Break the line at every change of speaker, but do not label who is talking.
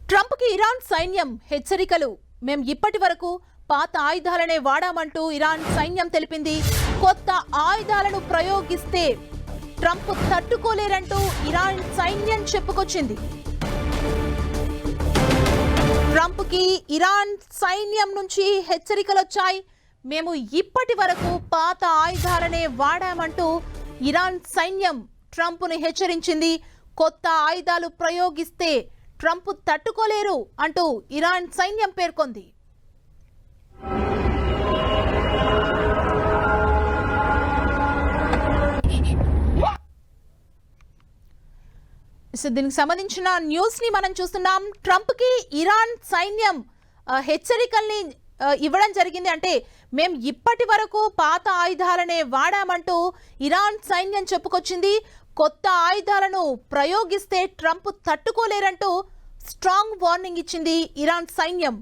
Trump కి Iran సైన్యం హెచ్చరికలు. మేం ఇప్పటి వరకు పాత ఆయుధాలనే వాడామంటూ ఇరాన్ సైన్యం తెలిపింది. కొత్త ఆయుధాలను ప్రయోగిస్తే ట్రంప్ తట్టుకోలేరంటూ ఇరాన్ సైన్యం చెప్పుకొచ్చింది. ట్రంప్ కి ఇరాన్ సైన్యం నుంచి హెచ్చరికలు వచ్చాయి. మేము ఇప్పటి వరకు పాత ఆయుధాలనే వాడామంటూ ఇరాన్ సైన్యం ట్రంప్ ను హెచ్చరించింది. కొత్త ఆయుధాలు ప్రయోగిస్తే ట్రంప్ తట్టుకోలేరు అంటూ ఇరాన్ సైన్యం పేర్కొంది. దీనికి సంబంధించిన న్యూస్ ని మనం చూస్తున్నాం. ట్రంప్ కి ఇరాన్ సైన్యం హెచ్చరికల్ని ఇవ్వడం జరిగింది. అంటే మేము ఇప్పటి వరకు పాత ఆయుధాలనే వాడామంటూ ఇరాన్ సైన్యం చెప్పుకొచ్చింది. కొత్త ఆయుధాలను ప్రయోగిస్తే ట్రంప్ తట్టుకోలేరంటూ స్ట్రాంగ్ వార్నింగ్ ఇచ్చింది ఇరాన్ సైన్యం.